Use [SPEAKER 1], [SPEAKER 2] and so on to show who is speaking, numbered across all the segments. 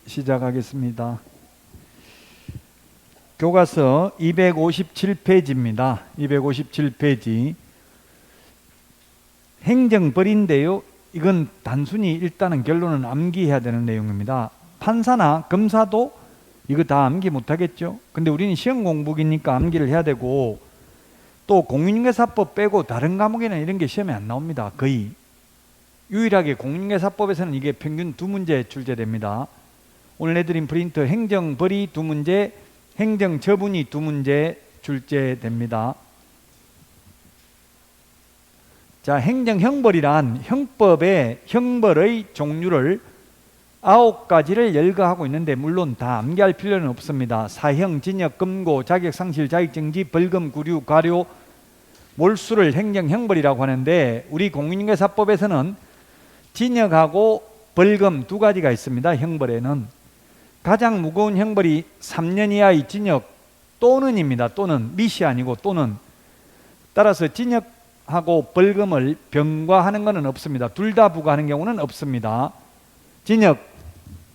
[SPEAKER 1] 시작하겠습니다. 교과서 257페이지입니다. 257페이지. 행정벌인데요. 이건 단순히 일단은 결론은 암기해야 되는 내용입니다. 판사나 검사도 이거 다 암기 못하겠죠. 근데 우리는 시험 공부기니까 암기를 해야 되고, 또 공인중개사법 빼고 다른 과목에는 이런 게 시험에 안 나옵니다. 거의. 유일하게 공인중개사법에서는 이게 평균 2문제 출제됩니다. 오늘 내드린 프린트 행정벌이 2문제, 행정처분이 2문제 출제됩니다. 자, 행정형벌이란 형법의 형벌의 종류를 9가지를 열거하고 있는데, 물론 다 암기할 필요는 없습니다. 사형, 징역, 금고, 자격상실, 자격정지, 벌금, 구류, 과료, 몰수를 행정형벌이라고 하는데, 우리 공인중개사법에서는 징역하고 벌금 2가지가 있습니다. 형벌에는 가장 무거운 형벌이 3년 이하의 징역 또는입니다. 또는, 밋이 아니고 또는. 따라서 징역하고 벌금을 병과하는 것은 없습니다. 둘 다 부과하는 경우는 없습니다. 징역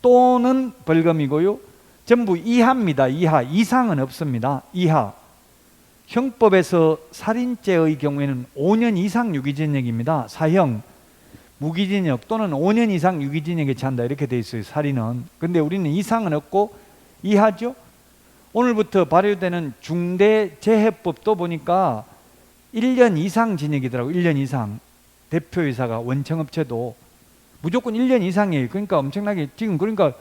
[SPEAKER 1] 또는 벌금이고요. 전부 이하입니다. 이하. 이상은 없습니다. 이하. 형법에서 살인죄의 경우에는 5년 이상 유기징역입니다. 사형, 무기징역 또는 5년 이상 유기징역에 처한다, 이렇게 돼 있어요. 살인은. 근데 우리는 이상은 없고 이하죠. 오늘부터 발효되는 중대재해법도 보니까 1년 이상 징역이더라고요. 1년 이상. 대표이사가 원청업체도 무조건 1년 이상이에요. 그러니까 엄청나게 지금, 그러니까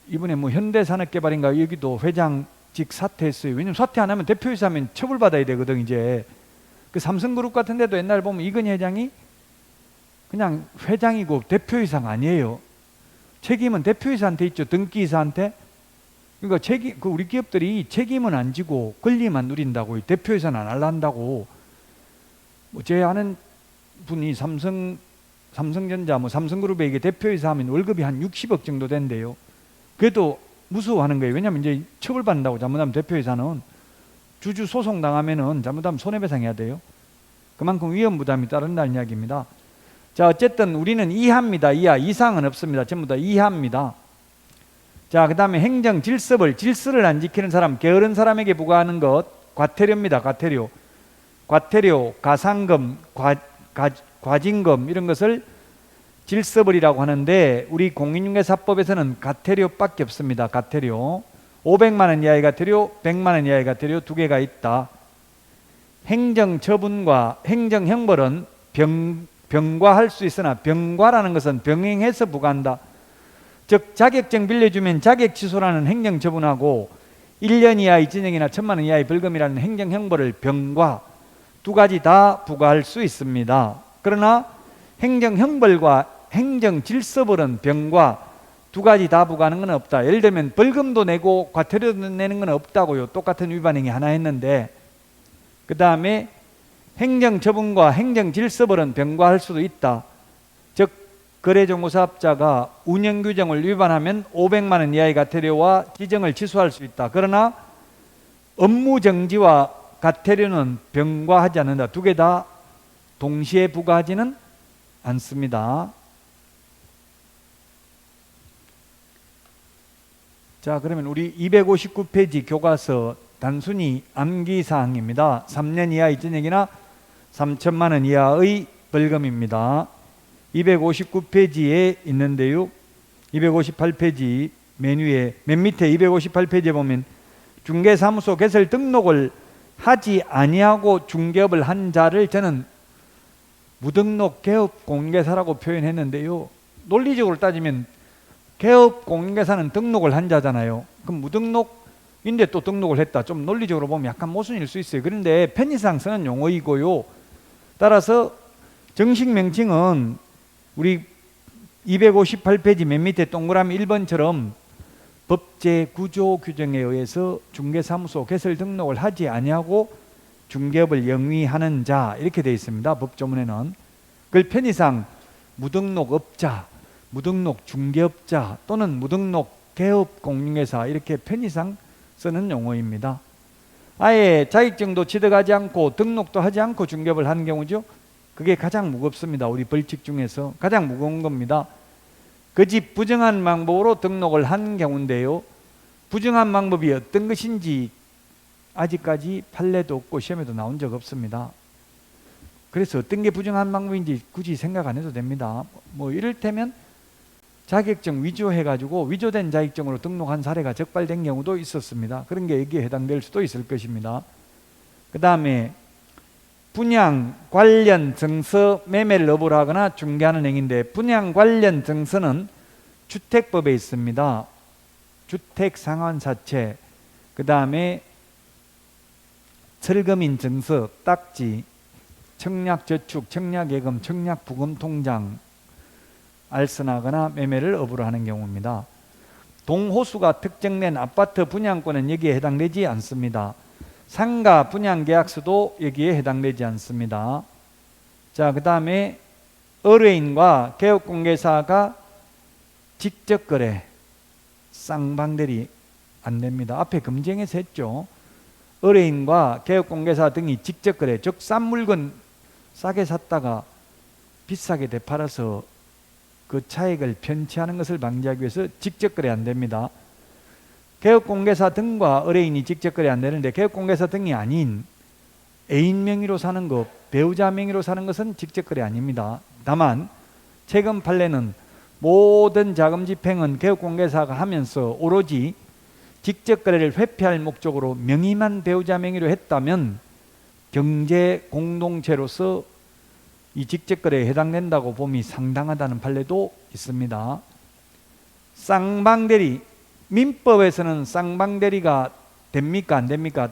[SPEAKER 1] 이번에 뭐 현대산업개발인가 여기도 회장직 사퇴했어요. 왜냐면 사퇴 안 하면 대표이사면 처벌받아야 되거든. 이제 그 삼성그룹 같은 데도 옛날에 보면 이건희 회장이 그냥 회장이고 대표이사가 아니에요. 책임은 대표이사한테 있죠. 등기이사한테. 그러니까 우리 기업들이 책임은 안 지고 권리만 누린다고. 대표이사는 안 할란다고. 뭐 제 아는 분이 삼성전자, 삼성그룹에 이게 대표이사 하면 월급이 한 60억 정도 된대요. 그래도 무서워하는 거예요. 왜냐면 이제 처벌받는다고. 잘못하면 대표이사는 주주 소송 당하면은 잘못하면 손해배상해야 돼요. 그만큼 위험 부담이 따른다는 이야기입니다. 자, 어쨌든 우리는 이하입니다. 이하. 이상은 없습니다. 전부 다 이하입니다. 자, 그 다음에 행정질서벌. 질서를 안 지키는 사람, 게으른 사람에게 부과하는 것, 과태료입니다. 과태료. 과태료, 가상금, 과징금, 이런 것을 질서벌이라고 하는데, 우리 공인중개사법에서는 가태료밖에 없습니다. 가태료. 500만 원 이하의 가태료, 100만 원 이하의 가태료 2개가 있다. 행정처분과 행정형벌은 병과할 수 있으나, 병과라는 것은 병행해서 부과한다. 즉 자격증 빌려주면 자격취소라는 행정처분하고 1년 이하의 징역이나 1,000만 원 이하의 벌금이라는 행정형벌을 병과 2가지 다 부과할 수 있습니다. 그러나 행정형벌과 행정질서벌은 병과 2가지 다 부과하는 건 없다. 예를 들면 벌금도 내고 과태료도 내는 건 없다고요. 똑같은 위반행위 하나 했는데. 그 다음에 행정처분과 행정질서벌은 병과할 수도 있다. 즉 거래정보사업자가 운영규정을 위반하면 500만 원 이하의 가태료와 지정을 취소할 수 있다. 그러나 업무정지와 가태료는 병과하지 않는다. 2개 다 동시에 부과하지는 않습니다. 자, 그러면 우리 259페이지 교과서 단순히 암기사항입니다. 3년 이하의 징역이나 3,000만 원 이하의 벌금입니다. 259페이지에 있는데요. 258페이지 맨 위에, 맨 밑에 258페이지에 보면 중개사무소 개설 등록을 하지 아니하고 중개업을 한 자를 저는 무등록 개업 공인중개사라고 표현했는데요. 논리적으로 따지면 개업 공인중개사는 등록을 한 자잖아요. 그럼 무등록인데 또 등록을 했다. 좀 논리적으로 보면 약간 모순일 수 있어요. 그런데 편의상 쓰는 용어이고요. 따라서 정식 명칭은 우리 258페이지 맨 밑에 동그라미 1번처럼 법제 구조 규정에 의해서 중개사무소 개설 등록을 하지 아니하고 중개업을 영위하는 자, 이렇게 되어 있습니다. 법조문에는. 그걸 편의상 무등록업자, 무등록 중개업자 또는 무등록 개업 공인중개사, 이렇게 편의상 쓰는 용어입니다. 아예 자격증도 취득하지 않고 등록도 하지 않고 중개업을 하는 경우죠. 그게 가장 무겁습니다. 우리 벌칙 중에서 가장 무거운 겁니다. 그 집 부정한 방법으로 등록을 한 경우인데요. 부정한 방법이 어떤 것인지 아직까지 판례도 없고 시험에도 나온 적 없습니다. 그래서 어떤 게 부정한 방법인지 굳이 생각 안 해도 됩니다. 뭐 이를테면 자격증 위조해가지고 위조된 자격증으로 등록한 사례가 적발된 경우도 있었습니다. 그런 게 여기에 해당될 수도 있을 것입니다. 그 다음에 분양 관련 증서 매매를 업으로 하거나 중개하는 행위인데, 분양 관련 증서는 주택법에 있습니다. 주택상환사채, 그 다음에 철거민 증서, 딱지, 청약저축, 청약예금, 청약부금통장 알선하거나 매매를 업으로 하는 경우입니다. 동호수가 특정된 아파트 분양권은 여기에 해당되지 않습니다. 상가 분양계약서도 여기에 해당되지 않습니다. 자, 그 다음에 의뢰인과 개업공개사가 직접 거래, 쌍방대리 안 됩니다. 앞에 금지행에서 했죠. 의뢰인과 개업공개사 등이 직접 거래, 즉 싼 물건 싸게 샀다가 비싸게 되팔아서 그 차익을 편취하는 것을 방지하기 위해서 직접 거래 안 됩니다. 개업공개사 등과 의뢰인이 직접 거래 안 되는데, 개업공개사 등이 아닌 애인 명의로 사는 것, 배우자 명의로 사는 것은 직접 거래 아닙니다. 다만 최근 판례는 모든 자금 집행은 개업공개사가 하면서 오로지 직접 거래를 회피할 목적으로 명의만 배우자 명의로 했다면 경제 공동체로서 이 직접 거래에 해당된다고 봄이 상당하다는 판례도 있습니다. 쌍방대리, 민법에서는 쌍방대리가 됩니까 안 됩니까?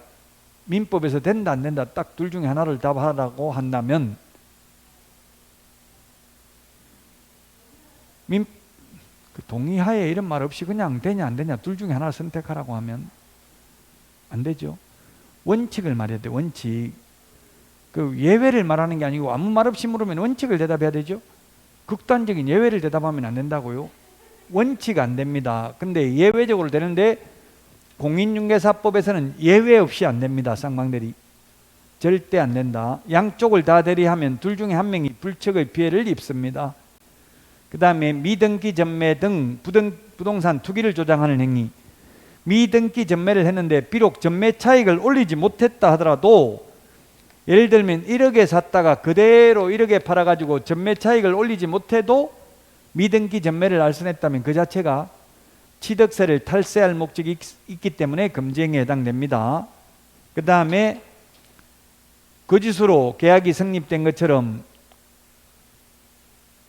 [SPEAKER 1] 민법에서 된다 안 된다, 딱 둘 중에 하나를 답하라고 한다면 그 동의하에 이런 말 없이 그냥 되냐 안 되냐 둘 중에 하나를 선택하라고 하면 안 되죠. 원칙을 말해야 돼. 원칙. 그 예외를 말하는 게 아니고 아무 말 없이 물으면 원칙을 대답해야 되죠. 극단적인 예외를 대답하면 안 된다고요. 원칙 안 됩니다. 근데 예외적으로 되는데 공인중개사법에서는 예외 없이 안 됩니다. 쌍방대리 절대 안 된다. 양쪽을 다 대리하면 둘 중에 한 명이 불척의 피해를 입습니다. 그 다음에 미등기 전매 등 부동산 투기를 조장하는 행위. 미등기 전매를 했는데 비록 전매 차익을 올리지 못했다 하더라도, 예를 들면 1억에 샀다가 그대로 1억에 팔아가지고 전매 차익을 올리지 못해도 미등기 전매를 알선했다면 그 자체가 취득세를 탈세할 목적이 있기 때문에 금지행위에 해당됩니다. 그 다음에 거짓으로 계약이 성립된 것처럼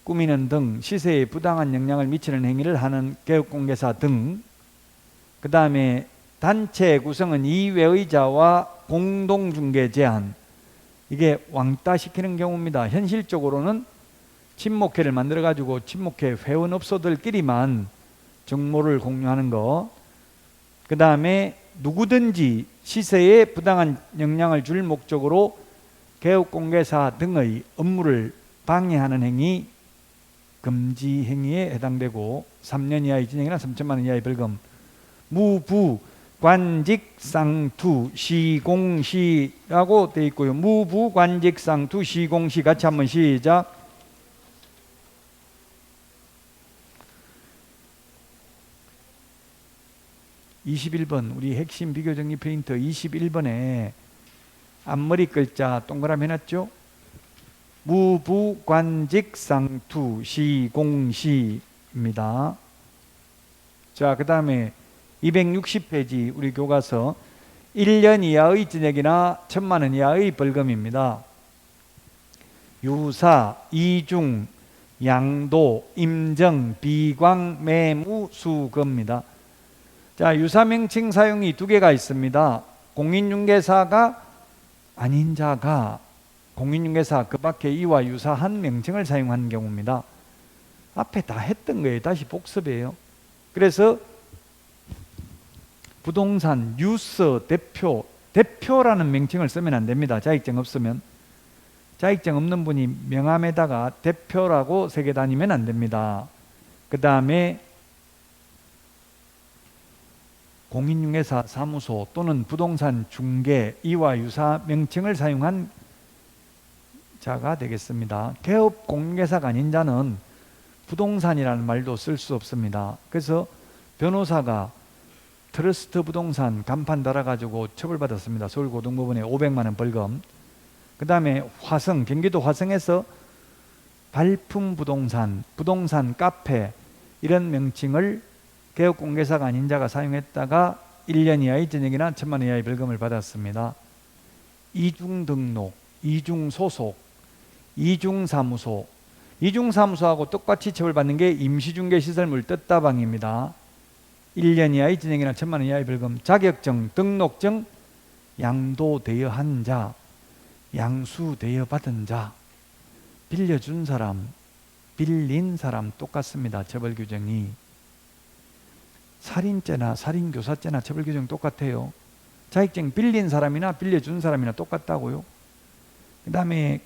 [SPEAKER 1] 꾸미는 등 시세에 부당한 영향을 미치는 행위를 하는 개업공개사 등, 그 다음에 단체 구성은 이외의자와 공동중개 제한, 이게 왕따시키는 경우입니다. 현실적으로는 친목회를 만들어가지고 친목회 회원업소들끼리만 정보를 공유하는 거, 그 다음에 누구든지 시세에 부당한 영향을 줄 목적으로 개업공개사 등의 업무를 방해하는 행위, 금지 행위에 해당되고 3년 이하의 징역이나 3천만 원 이하의 벌금. 무부 관직상투 시공시라고 되어 있고요. 무부 관직상투 시공시 같이 한번 시작. (21번) 우리 핵심 비교정리 프린터 21번에 앞머리 글자 동그라미 해놨죠. 무부관직상투 시공시입니다. 자, 그 다음에 260페이지 우리 교과서 1년 이하의 징역이나 1,000만 원 이하의 벌금입니다. 유사, 이중, 양도, 임정, 비광, 매무, 수거입니다. 자, 유사명칭 사용이 두 개가 있습니다. 공인중개사가 아닌 자가 공인중개사 그 밖에 이와 유사한 명칭을 사용하는 경우입니다. 앞에 다 했던 거예요. 다시 복습이에요. 그래서 부동산 유서 대표라는 명칭을 쓰면 안 됩니다. 자격증 없으면. 자격증 없는 분이 명함에다가 대표라고 새겨 다니면 안 됩니다. 그 다음에 공인중개사 사무소 또는 부동산 중개 이와 유사 명칭을 사용한 자가 되겠습니다. 개업 공인중개사가 아닌 자는 부동산이라는 말도 쓸 수 없습니다. 그래서 변호사가 트러스트 부동산 간판 달아가지고 처벌받았습니다. 서울고등법원에 500만 원 벌금. 그 다음에 화성, 경기도 화성에서 발품 부동산, 부동산 카페 이런 명칭을 개업공개사가 아닌 자가 사용했다가 1년 이하의 징역이나 1,000만 원 이하의 벌금을 받았습니다. 이중 등록, 이중 소속, 이중 사무소, 이중 사무소하고 똑같이 처벌받는 게 임시중개시설물 뜯다방입니다. 1년 이하의 징역이나 1,000만 원 이하의 벌금. 자격증, 등록증, 양도되어 한 자, 양수되어 받은 자, 빌려준 사람, 빌린 사람 똑같습니다. 처벌 규정이. 살인죄나 살인교사죄나 처벌 규정 똑같아요. 자격증 빌린 사람이나 빌려준 사람이나 똑같다고요. 그 다음에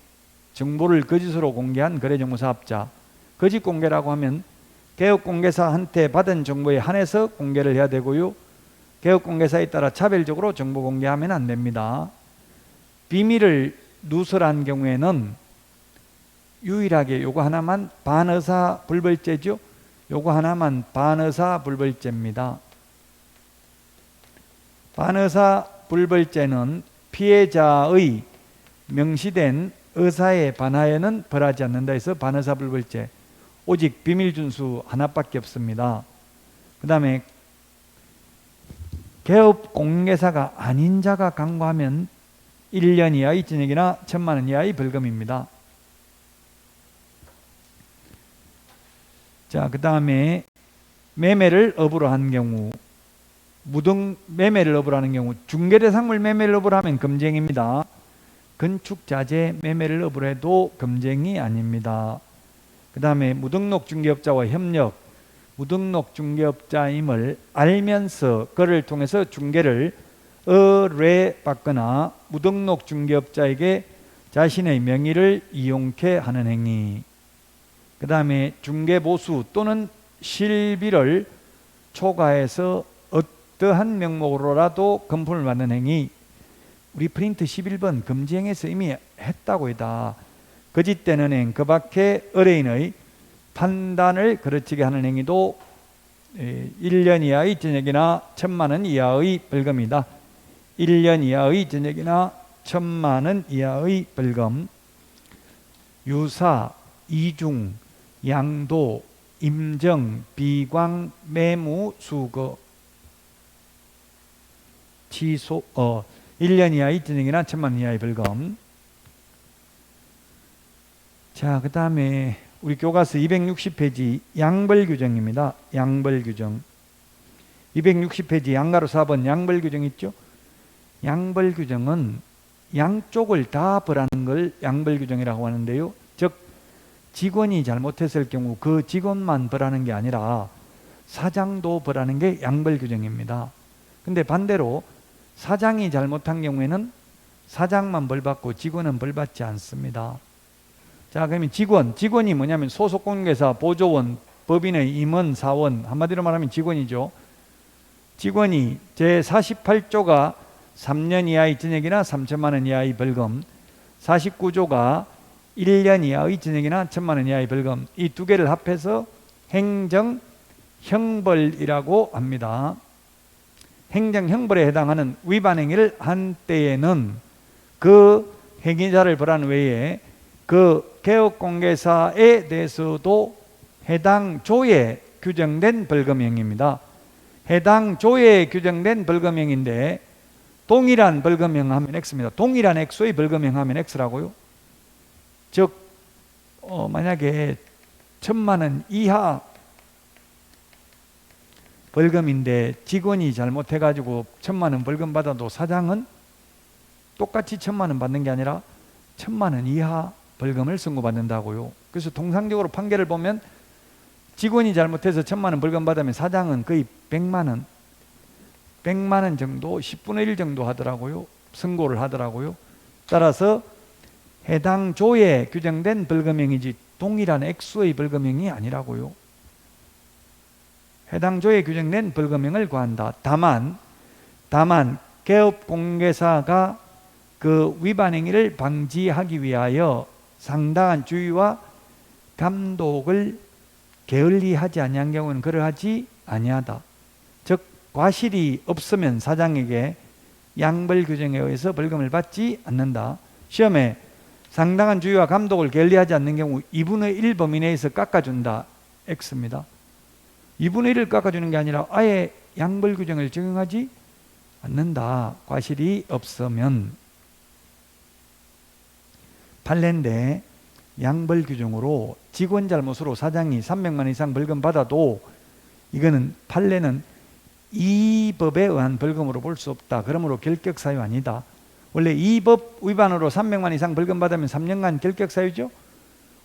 [SPEAKER 1] 정보를 거짓으로 공개한 거래정보사업자. 거짓 공개라고 하면 개업공개사한테 받은 정보에 한해서 공개를 해야 되고요. 개업공개사에 따라 차별적으로 정보 공개하면 안 됩니다. 비밀을 누설한 경우에는 유일하게 요거 하나만 반의사 불벌죄죠. 요거 하나만 반의사 불벌죄입니다. 반의사 불벌죄는 피해자의 명시된 의사에 반하여는 벌하지 않는다 해서 반의사 불벌죄. 오직 비밀 준수 하나밖에 없습니다. 그 다음에 개업 공개사가 아닌 자가 강구하면 1년 이하의 징역이나 1,000만 원 이하의 벌금입니다. 자, 그 다음에 매매를 업으로 한 경우, 매매를 업으로 하는 경우, 중개대상물 매매를 업으로 하면 금쟁입니다. 건축자재 매매를 업으로 해도 금쟁이 아닙니다. 그 다음에 무등록 중개업자와 협력, 무등록 중개업자임을 알면서 그를 통해서 중개를 의뢰받거나 무등록 중개업자에게 자신의 명의를 이용케 하는 행위. 그 다음에 중개보수 또는 실비를 초과해서 어떠한 명목으로라도 금품을 받는 행위. 우리 프린트 11번 금지행에서 이미 했다고 했다. 거짓되는 행, 그 밖에 의뢰인의 판단을 그르치게 하는 행위도 1년 이하의 징역이나 1,000만 원 이하의 벌금이다. 1년 이하의 징역이나 1,000만 원 이하의 벌금. 유사, 이중, 양도, 임정, 비광, 매무, 수거, 취소, 1년 이하의 징역이나 1,000만 원 이하의 벌금. 자, 그 다음에 우리 교과서 260페이지 양벌 규정입니다. 양벌 규정. 260페이지 양가로 4번 양벌 규정 있죠? 양벌 규정은 양쪽을 다 벌하는 걸 양벌 규정이라고 하는데요. 즉 직원이 잘못했을 경우 그 직원만 벌하는 게 아니라 사장도 벌하는 게 양벌 규정입니다. 근데 반대로 사장이 잘못한 경우에는 사장만 벌받고 직원은 벌받지 않습니다. 자, 그러면 직원이 뭐냐면 소속공개사, 보조원, 법인의 임원, 사원, 한마디로 말하면 직원이죠. 직원이 제48조가 3년 이하의 징역이나 3,000만 원 이하의 벌금, 49조가 1년 이하의 징역이나 1,000만 원 이하의 벌금, 이 두 개를 합해서 행정형벌이라고 합니다. 행정형벌에 해당하는 위반 행위를 한 때에는 그 행위자를 벌한 외에 그 개업공개사에 대해서도 해당 조에 규정된 벌금형입니다. 해당 조에 규정된 벌금형인데 동일한 벌금형 하면 X입니다. 동일한 액수의 벌금형 하면 X라고요. 즉 만약에 1,000만 원 이하 벌금인데 직원이 잘못해가지고 1,000만 원 벌금 받아도 사장은 똑같이 1,000만 원 받는 게 아니라 1,000만 원 이하 벌금을 선고받는다고요. 그래서 통상적으로 판결을 보면 직원이 잘못해서 1,000만 원 벌금 받으면 사장은 거의 100만 원 정도, 10분의 1 정도 하더라고요. 선고를 하더라고요. 따라서 해당 조에 규정된 벌금형이지 동일한 액수의 벌금형이 아니라고요. 해당 조에 규정된 벌금형을 구한다. 다만 개업공개사가 그 위반 행위를 방지하기 위하여 상당한 주의와 감독을 게을리하지 아니한 경우는 그러하지 아니하다. 즉 과실이 없으면 사장에게 양벌 규정에 의해서 벌금을 받지 않는다. 시험에 상당한 주의와 감독을 게을리하지 않는 경우 2분의 1 범위 내에서 깎아준다. X입니다. 2분의 1을 깎아주는 게 아니라 아예 양벌 규정을 적용하지 않는다. 과실이 없으면. 판례인데 양벌 규정으로 직원 잘못으로 사장이 300만 원 이상 벌금 받아도 이거는 판례는 이 법에 의한 벌금으로 볼 수 없다. 그러므로 결격사유 아니다. 원래 이 법 위반으로 300만 이상 벌금 받으면 3년간 결격사유죠.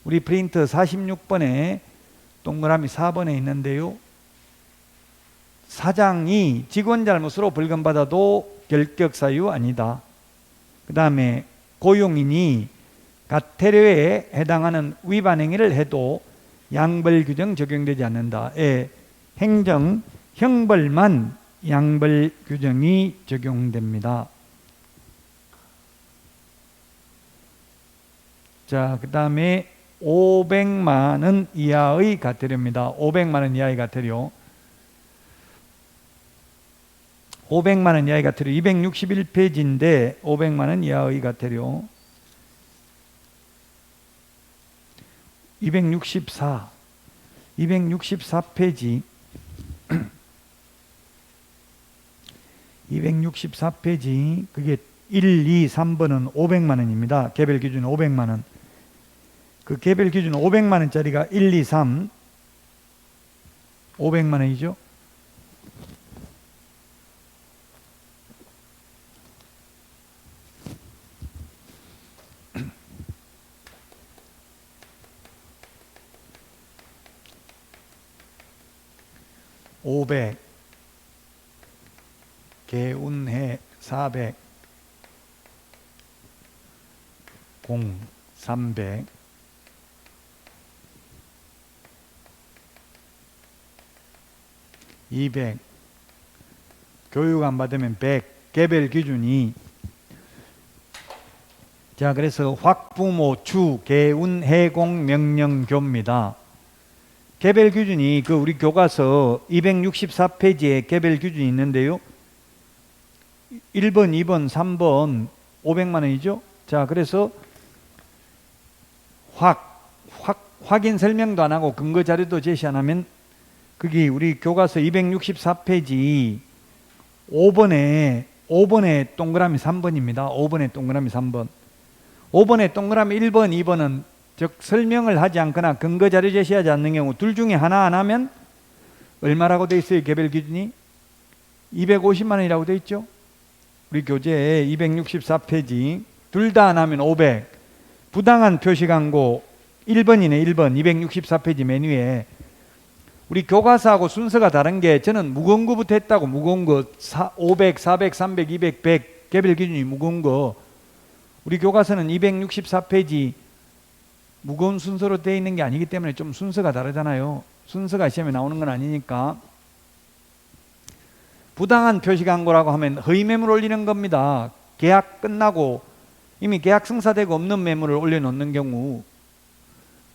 [SPEAKER 1] 우리 프린트 46번에 동그라미 4번에 있는데요. 사장이 직원 잘못으로 벌금 받아도 결격사유 아니다. 그 다음에 고용인이 가태료에 해당하는 위반 행위를 해도 양벌 규정 적용되지 않는다. 행정 형벌만 양벌 규정이 적용됩니다. 자, 그 다음에 500만 원 이하의 가태료입니다. 500만 원 이하의 가태료. 500만 원 이하의 가태료 261페이지인데 500만 원 이하의 가태료 264페이지 264페이지 그게 1, 2, 3번은 500만 원입니다. 개별 기준 500만 원. 그 개별 기준 500만 원짜리가 1, 2, 3 500만 원이죠. (500) 개운해 400 공 300 200 교육 안 받으면 100 개별 기준이 자 그래서 확부모 주 개운 해공 명령교입니다. 개별 기준이 그 우리 교과서 264페이지에 개별 기준이 있는데요. 1번, 2번, 3번 500만 원이죠. 자, 그래서 확인 설명도 안 하고 근거 자료도 제시 안 하면 그게 우리 교과서 264페이지 5번에 동그라미 3번입니다. 5번에 동그라미 3번. 5번에 동그라미 1번, 2번은 즉 설명을 하지 않거나 근거 자료 제시하지 않는 경우 둘 중에 하나 안 하면 얼마라고 돼 있어요? 개별 기준이 250만 원이라고 돼 있죠. 우리 교재 264페이지 둘 다 안 하면 500 부당한 표시 광고 1번이네. 1번 264페이지 맨 위에 우리 교과서하고 순서가 다른 게 저는 무거운 거부터 했다고. 무거운 거 500, 400, 300, 200, 100 개별 기준이 무거운 거. 우리 교과서는 264페이지 무거운 순서로 되어 있는 게 아니기 때문에 좀 순서가 다르잖아요. 순서가 시험에 나오는 건 아니니까. 부당한 표시 광고라고 하면 허위 매물 올리는 겁니다. 계약 끝나고 이미 계약 성사되고 없는 매물을 올려놓는 경우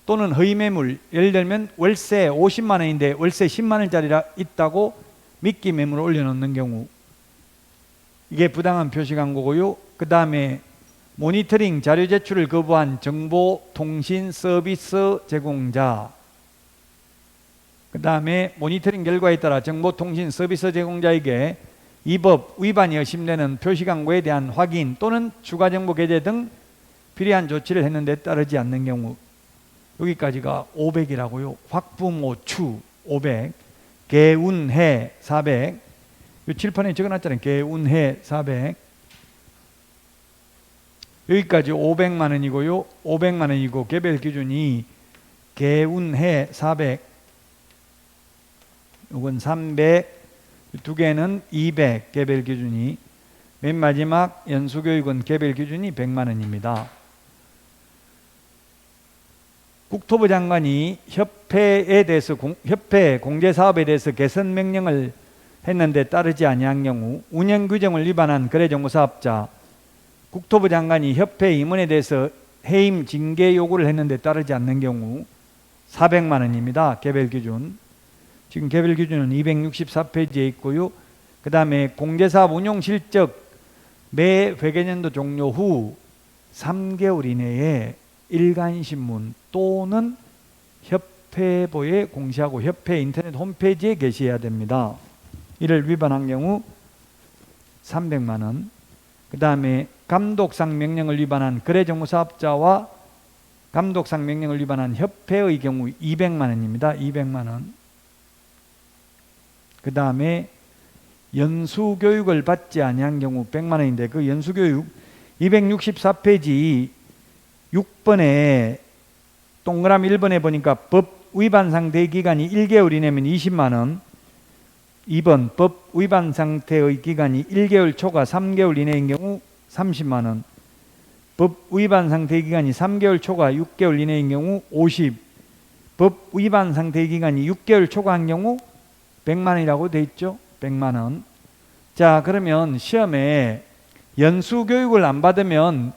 [SPEAKER 1] 또는 허위 매물, 예를 들면 월세 50만 원인데 월세 10만 원짜리라 있다고 미끼 매물을 올려놓는 경우 이게 부당한 표시 광고고요. 그 다음에 모니터링 자료 제출을 거부한 정보통신 서비스 제공자, 그 다음에 모니터링 결과에 따라 정보통신 서비스 제공자에게 이 법 위반이 의심되는 표시 광고에 대한 확인 또는 추가 정보 게재 등 필요한 조치를 했는데 따르지 않는 경우 여기까지가 500이라고요. 확부모 추 500 개운해 400 이 칠판에 적어놨잖아요. 개운해 400 여기까지 500만 원이고요. 500만 원이고 개별 기준이 개운해 400 이건 300 두 개는 200 개별 기준이 맨 마지막 연수교육은 개별 기준이 100만 원입니다. 국토부 장관이 협회에 대해서 협회 공제사업에 대해서 개선 명령을 했는데 따르지 아니한 경우 운영 규정을 위반한 거래정보사업자 국토부 장관이 협회 임원에 대해서 해임 징계 요구를 했는데 따르지 않는 경우 400만 원입니다. 개별 기준. 지금 개별 기준은 264페이지에 있고요. 그 다음에 공제사업 운용 실적 매 회계년도 종료 후 3개월 이내에 일간신문 또는 협회보에 공시하고 협회 인터넷 홈페이지에 게시해야 됩니다. 이를 위반한 경우 300만 원. 그 다음에 감독상 명령을 위반한 거래정보사업자와 감독상 명령을 위반한 협회의 경우 200만 원입니다. 200만 원. 그 다음에 연수교육을 받지 아니한 경우 100만 원인데 그 연수교육 264페이지 6번에 동그라미 1번에 보니까 법 위반 상태의 기간이 1개월 이내면 20만 원, 2번 법 위반 상태의 기간이 1개월 초과 3개월 이내인 경우 30만 원, 법 위반 상태의 기간이 3개월 초과 6개월 이내인 경우 50, 법 위반 상태의 기간이 6개월 초과한 경우 100만 원이라고 돼 있죠. 100만 원. 자, 그러면 시험에 연수교육을 안 받으면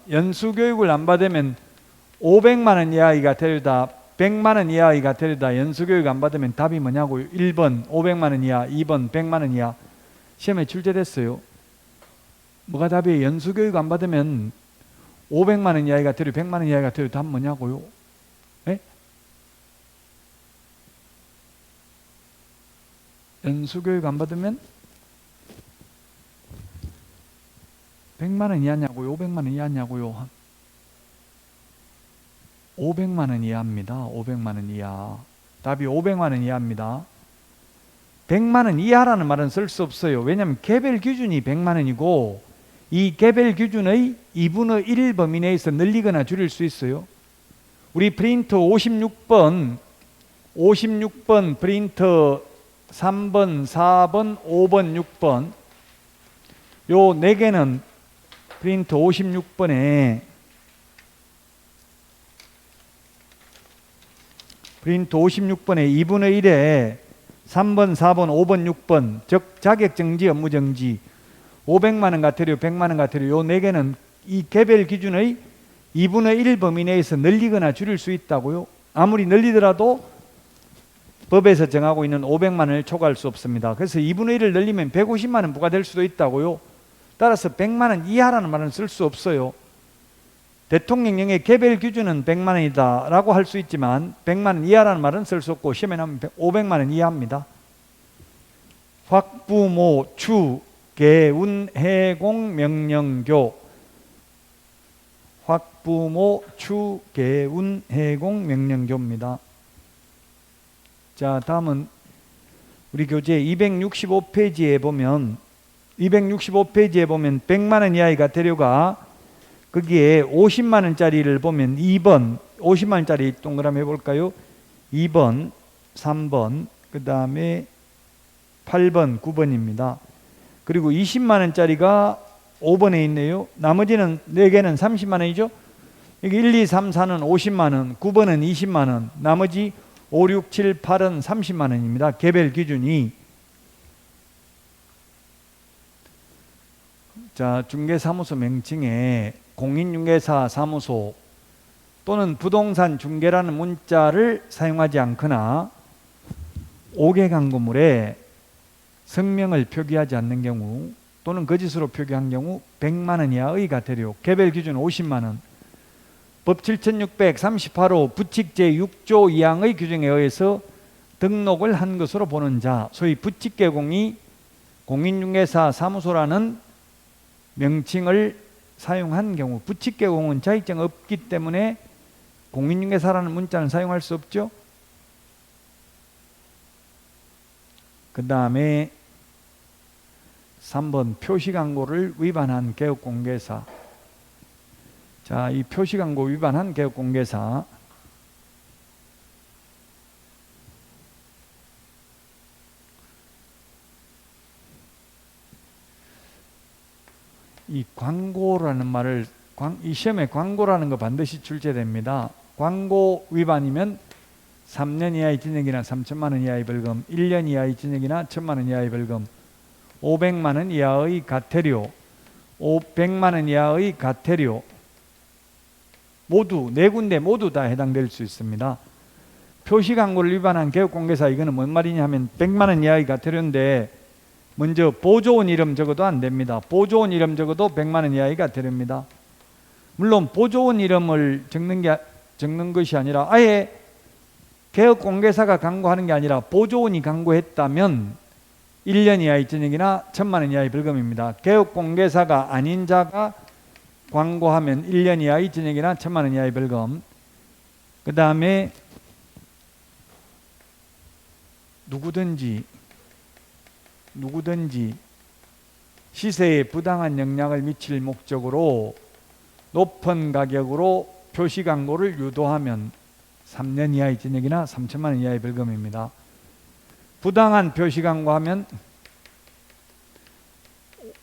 [SPEAKER 1] 500만 원 이하이가 되려다 100만 원 이하이가 되려다 연수교육 안 받으면 답이 뭐냐고요. 1번 500만 원 이하, 2번 100만 원 이하. 시험에 출제됐어요. 뭐가 답이에요? 연수교육 안 받으면 500만 원 이하이가 되려 100만 원 이하이가 되려 답 뭐냐고요. 에? 연수교육 안 받으면 100만 원 이하냐고요? 500만 원 이하냐고요? 500만 원 이하입니다. 500만 원 이하. 답이 500만 원 이하입니다. 100만 원 이하라는 말은 쓸 수 없어요. 왜냐하면 개별 기준이 100만 원이고 이 개별 기준의 2분의 1 범위 내에서 늘리거나 줄일 수 있어요. 우리 프린터 56번 프린터 3번, 4번, 5번, 6번 요 4개는 프린터 56번에 프린터 56번에 2분의 1에 3번, 4번, 5번, 6번 즉 자격정지, 업무정지 500만 원 같으려 100만 원 같으려 요 4개는 이 개별 기준의 2분의 1 범위 내에서 늘리거나 줄일 수 있다고요. 아무리 늘리더라도 법에서 정하고 있는 500만 원을 초과할 수 없습니다. 그래서 2분의 1을 늘리면 150만 원 부과될 수도 있다고요. 따라서 100만 원 이하라는 말은 쓸 수 없어요. 대통령령의 개별 기준은 100만 원이다 라고 할 수 있지만 100만 원 이하라는 말은 쓸 수 없고 시험에 나오면 500만 원 이하입니다. 확부모 추 개운 해공 명령교 확부모 추 개운 해공 명령교입니다. 자, 다음은 우리 교재 265페이지에 보면 100만 원 이하이가 되려가 거기에 50만 원짜리를 보면 2번 50만 원짜리 동그라미 해볼까요? 2번, 3번, 그 다음에 8번, 9번입니다. 그리고 20만 원짜리가 5번에 있네요. 나머지는 4개는 30만 원이죠. 여기 1, 2, 3, 4는 50만 원, 9번은 20만 원, 나머지 5, 6, 7, 8은 30만 원입니다. 개별 기준이. 자, 중개사무소 명칭에 공인중개사 사무소 또는 부동산 중개라는 문자를 사용하지 않거나 5개 광고물에 성명을 표기하지 않는 경우 또는 거짓으로 표기한 경우 100만 원 이하의 과태료, 개별 기준 50만 원, 법 7638호 부칙 제6조 2항의 규정에 의해서 등록을 한 것으로 보는 자, 소위 부칙개공이 공인중개사 사무소라는 명칭을 사용한 경우, 부칙개공은 자격증 없기 때문에 공인중개사라는 문자는 사용할 수 없죠. 그 다음에 3번 표시광고를 위반한 개업공개사. 자, 이 표시광고 위반한 개업공개사 이 광고라는 말을 이 시험에 광고라는 거 반드시 출제됩니다. 광고 위반이면 3년 이하의 징역이나 3천만 원 이하의 벌금, 1년 이하의 징역이나 1천만 원 이하의 벌금, 500만 원 이하의 과태료, 100만 원 이하의 과태료 모두 4군데 모두 다 해당될 수 있습니다. 표시 광고를 위반한 개업공개사, 이거는 뭔 말이냐 하면 100만 원 이하가 되는데, 먼저 보조원 이름 적어도 안 됩니다. 보조원 이름 적어도 100만 원 이하가 되렵니다. 물론 보조원 이름을 적는 것이 아니라 아예 개업공개사가 광고하는 게 아니라 보조원이 광고했다면 1년 이하의 징역이나 1,000만 원 이하의 벌금입니다. 개업공개사가 아닌 자가 광고하면 1년 이하의 징역이나 1,000만 원 이하의 벌금. 그 다음에 누구든지 시세에 부당한 영향을 미칠 목적으로 높은 가격으로 표시 광고를 유도하면 3년 이하의 징역이나 3천만 원 이하의 벌금입니다. 부당한 표시 광고하면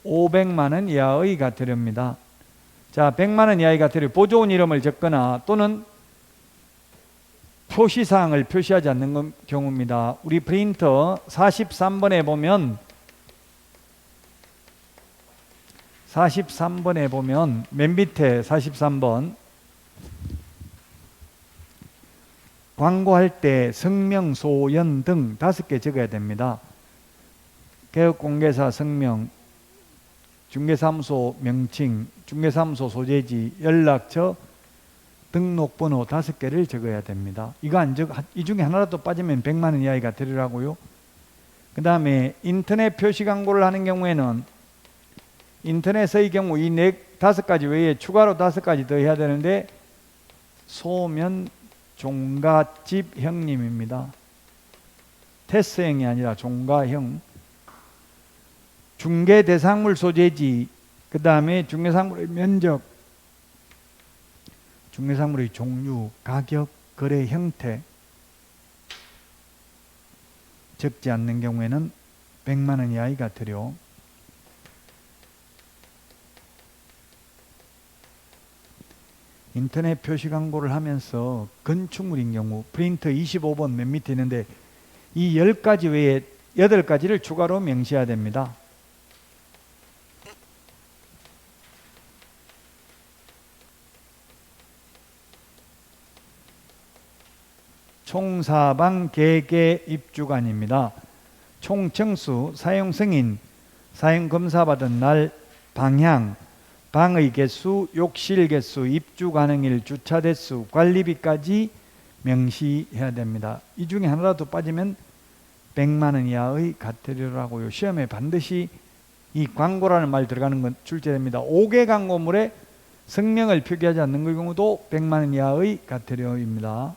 [SPEAKER 1] 500만 원 이하의 과태료입니다. 자, 100만 원 이하의 과태료, 보조원 이름을 적거나 또는 표시사항을 표시하지 않는 경우입니다. 우리 프린터 43번에 보면 맨 밑에 43번 광고할 때 성명, 소연 등 5개 적어야 됩니다. 개업공개사 성명, 중개사무소 명칭, 중개사무소 소재지, 연락처, 등록번호 5개를 적어야 됩니다. 이 중에 하나라도 빠지면 100만 원 이하의 과태료라고요. 그 다음에 인터넷 표시 광고를 하는 경우에는 인터넷의 경우 이 5가지 외에 추가로 5가지 더 해야 되는데, 소면 종갓집 형님입니다. 테스형이 아니라 종가형. 중개 대상물 소재지, 그 다음에 중개상물의 면적, 중개상물의 종류, 가격, 거래 형태 적지 않는 경우에는 100만 원 이하의 과태료. 인터넷 표시 광고를 하면서 건축물인 경우 프린터 25번 맨 밑에 있는데 이 10가지 외에 8가지를 추가로 명시해야 됩니다. 총사방 개개 입주관입니다. 총청수, 사용승인, 사용검사받은 날, 방향, 방의 개수, 욕실 개수, 입주 가능일, 주차 대수, 관리비까지 명시해야 됩니다. 이 중에 하나라도 빠지면 100만 원 이하의 과태료라고요. 시험에 반드시 이 광고라는 말 들어가는 건 출제됩니다. 5개 광고물에 성명을 표기하지 않는 경우도 100만 원 이하의 과태료입니다.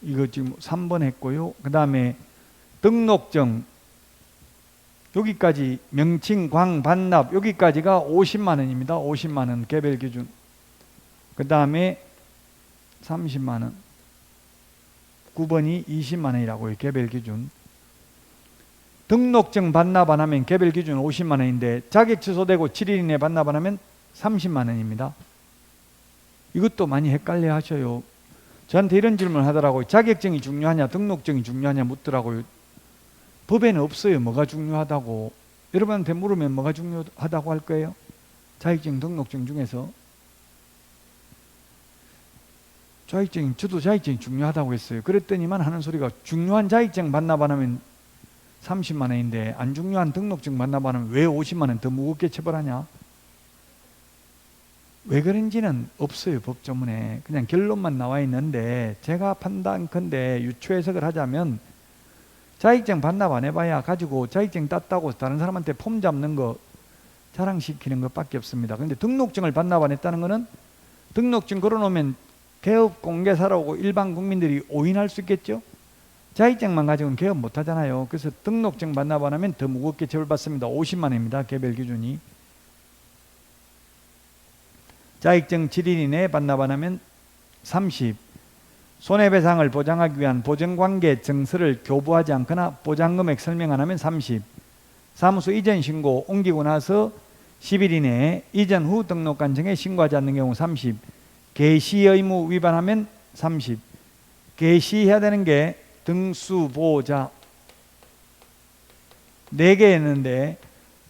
[SPEAKER 1] 이거 지금 3번 했고요. 그 다음에 등록증, 여기까지 명칭, 광, 반납, 여기까지가 50만 원입니다. 50만 원 개별 기준. 그 다음에 30만 원. 9번이 20만 원이라고요. 개별 기준. 등록증 반납 안 하면 개별 기준 50만 원인데 자격 취소되고 7일 이내 반납 안 하면 30만 원입니다. 이것도 많이 헷갈려 하셔요. 저한테 이런 질문을 하더라고요. 자격증이 중요하냐 등록증이 중요하냐 묻더라고요. 법에는 없어요. 뭐가 중요하다고. 여러분한테 물으면 뭐가 중요하다고 할 거예요? 자격증, 등록증 중에서. 저도 자격증이 중요하다고 했어요. 그랬더니만 하는 소리가 중요한 자격증 반납 안 하면 30만 원인데 안 중요한 등록증 반납 안 하면 왜 50만 원 더 무겁게 처벌하냐? 왜 그런지는 없어요. 법조문에. 그냥 결론만 나와 있는데 제가 판단컨대 유추 해석을 하자면 자격증 반납 안 해봐야 가지고 자격증 땄다고 다른 사람한테 폼 잡는 거 자랑시키는 것밖에 없습니다. 그런데 등록증을 반납 안 했다는 거는 등록증 걸어놓으면 개업공개사라고 일반 국민들이 오인할 수 있겠죠? 자격증만 가지고는 개업 못 하잖아요. 그래서 등록증 반납 안 하면 더 무겁게 처벌받습니다. 50만 원입니다. 개별 기준이. 자격증 7일 이내에 반납 안 하면 30. 손해배상을 보장하기 위한 보증관계 증서를 교부하지 않거나 보장금액 설명 안 하면 30. 사무소 이전 신고 옮기고 나서 10일 이내에 이전 후 등록관청에 신고하지 않는 경우 30. 개시 의무 위반하면 30. 개시해야 되는 게 등수보호자 4개였는데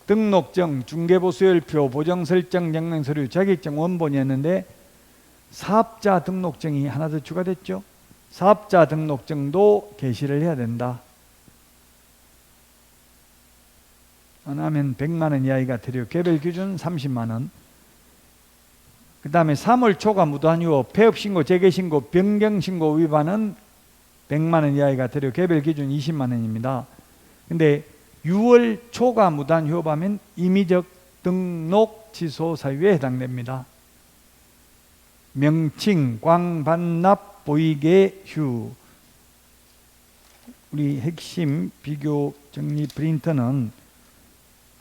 [SPEAKER 1] 등록증, 중개보수열표, 보정설정, 증명서류, 자격증 원본이었는데 사업자 등록증이 하나 더 추가됐죠. 사업자 등록증도 게시를 해야 된다. 안 하면 100만 원 이하가 들여 개별 기준 30만 원. 그 다음에 3월 초과 무도한 이후 폐업신고, 재개신고, 변경신고 위반은 100만 원 이하가 들여 개별 기준 20만 원입니다. 근데 6월 초과 무단 휴업하면 임의적 등록 취소 사유에 해당됩니다. 명칭, 광반납, 보이개, 휴. 우리 핵심 비교 정리 프린터는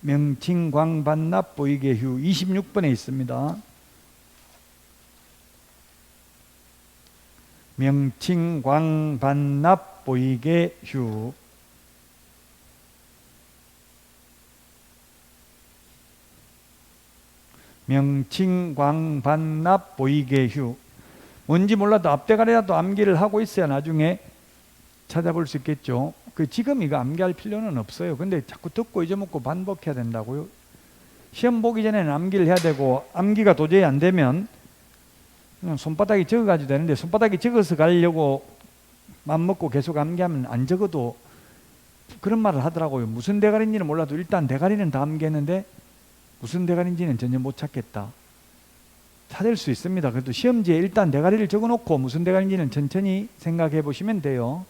[SPEAKER 1] 명칭, 광반납, 보이개, 휴 26번에 있습니다. 명칭, 광반납, 보이개, 휴. 명칭, 광반납, 보이개, 휴. 뭔지 몰라도 앞대가리라도 암기를 하고 있어야 나중에 찾아볼 수 있겠죠. 지금 이거 암기할 필요는 없어요. 근데 자꾸 듣고 잊어먹고 반복해야 된다고요. 시험 보기 전에는 암기를 해야 되고, 암기가 도저히 안 되면 그냥 손바닥에 적어가지고 되는데, 손바닥에 적어서 가려고 맘먹고 계속 암기하면 안 적어도 그런 말을 하더라고요. 무슨 대가리인지는 몰라도 일단 대가리는 다 암기했는데 무슨 대가리인지는 전혀 못 찾겠다. 찾을 수 있습니다. 그래도 시험지에 일단 대가리를 적어놓고 무슨 대가리인지는 천천히 생각해 보시면 돼요.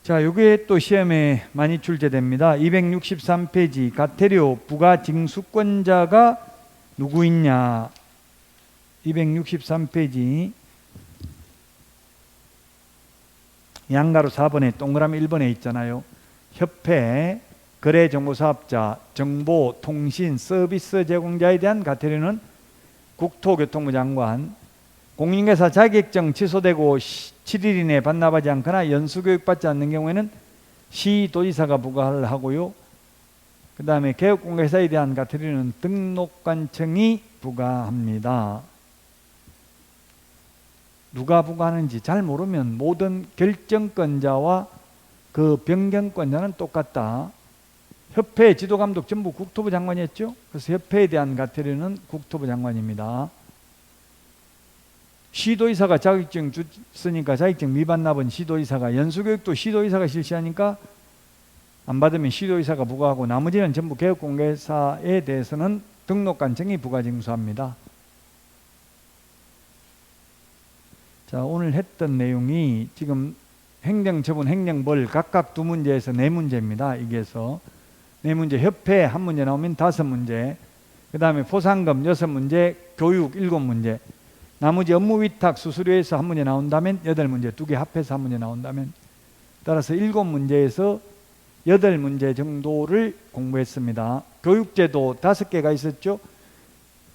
[SPEAKER 1] 자, 요게 또 시험에 많이 출제됩니다. 263페이지 가태료 부가징수권자가 누구 있냐? 263페이지 양가로 4번에 동그라미 1번에 있잖아요. 협회, 거래정보사업자, 정보, 통신, 서비스 제공자에 대한 가태료는 국토교통부 장관, 공인중개사 자격증 취소되고 7일 이내에 반납하지 않거나 연수교육받지 않는 경우에는 시도지사가 부과를 하고요. 그 다음에 개업공개사에 대한 가태료는 등록관청이 부과합니다. 누가 부과하는지 잘 모르면 모든 결정권자와 그 변경권자는 똑같다. 협회 지도감독 전부 국토부 장관이 했죠. 그래서 협회에 대한 가태료는 국토부 장관입니다. 시도의사가 자격증 쓰니까 자격증 미반납은 시도의사가, 연수교육도 시도의사가 실시하니까 안 받으면 시도의사가 부과하고, 나머지는 전부 개업공개사에 대해서는 등록관청이 부과징수합니다. 자, 오늘 했던 내용이 지금 행정처분, 행정벌 각각 2문제에서 4문제입니다. 이게서 4문제, 협회 1문제 나오면 5문제, 그 다음에 포상금 6문제, 교육 7문제, 나머지 업무위탁 수수료에서 1문제 나온다면 8문제, 2개 합해서 1문제 나온다면, 따라서 7문제에서 8문제 정도를 공부했습니다. 교육제도 5개가 있었죠.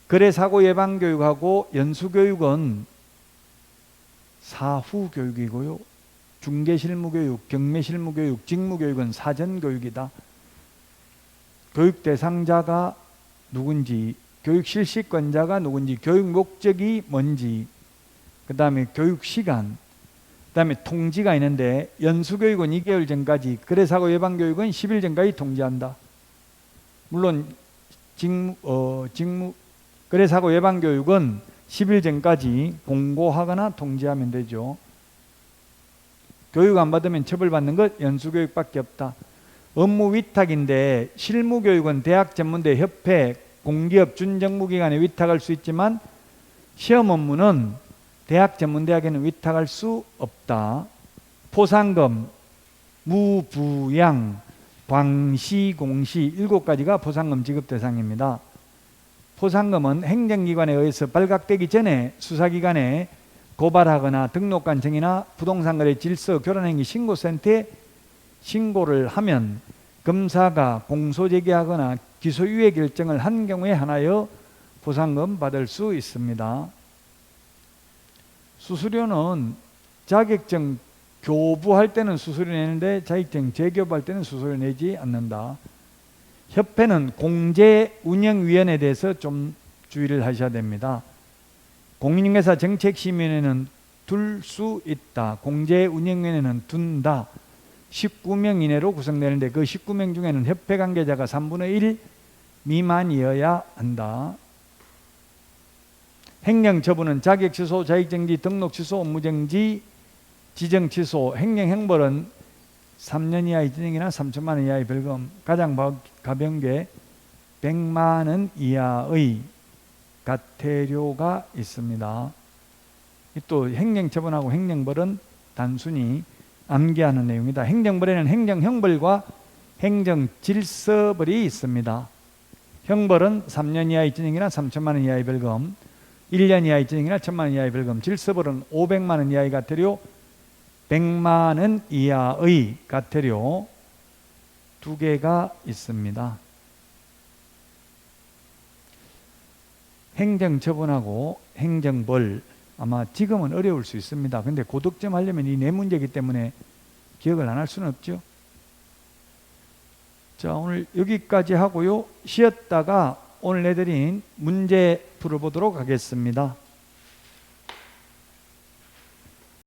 [SPEAKER 1] 거래사고 예방교육하고 연수교육은 사후교육이고요. 중개실무교육, 경매실무교육, 직무교육은 사전교육이다. 교육 대상자가 누군지, 교육 실시권자가 누군지, 교육 목적이 뭔지, 그 다음에 교육 시간, 그 다음에 통지가 있는데 연수교육은 2개월 전까지, 거래사고 예방교육은 10일 전까지 통지한다. 물론 거래사고 예방교육은 10일 전까지 공고하거나 통지하면 되죠. 교육 안 받으면 처벌받는 것 연수교육밖에 없다. 업무 위탁인데 실무교육은 대학 전문대, 협회, 공기업, 준정부기관에 위탁할 수 있지만 시험 업무는 대학 전문대학에는 위탁할 수 없다. 포상금, 무부양, 광시, 공시 7가지가 포상금 지급 대상입니다. 포상금은 행정기관에 의해서 발각되기 전에 수사기관에 고발하거나 등록관청이나 부동산거래 질서 결혼행위 신고센터에 신고를 하면 검사가 공소제기하거나 기소유예 결정을 한 경우에 한하여 포상금 받을 수 있습니다. 수수료는 자격증 교부할 때는 수수료 내는데 자격증 재교부할 때는 수수료 내지 않는다. 협회는 공제운영위원회에 대해서 좀 주의를 하셔야 됩니다. 공인중개사 정책심의위원회는 둘 수 있다. 공제운영위원회는 둔다. 19명 이내로 구성되는데 그 19명 중에는 협회 관계자가 3분의 1 미만이어야 한다. 행정처분은 자격 취소, 자격정지, 등록 취소, 업무정지, 지정 취소. 행정형벌은 3년 이하의 징역이나 3천만 원 이하의 벌금, 가장 가벼운 게 100만 원 이하의 과태료가 있습니다. 또 행정처분하고 행정벌은 단순히 암기하는 내용이다. 행정벌에는 행정형벌과 행정질서벌이 있습니다. 형벌은 3년 이하의 징역이나 3천만 원 이하의 벌금, 1년 이하의 징역이나 1천만 원 이하의 벌금, 질서벌은 500만 원 이하의 과태료, 100만 원 이하의 과태료 두 개가 있습니다. 행정처분하고 행정벌, 아마 지금은 어려울 수 있습니다. 근데 고득점 하려면 이 네 문제이기 때문에 기억을 안 할 수는 없죠. 자, 오늘 여기까지 하고요. 쉬었다가 오늘 내드린 문제 풀어보도록 하겠습니다.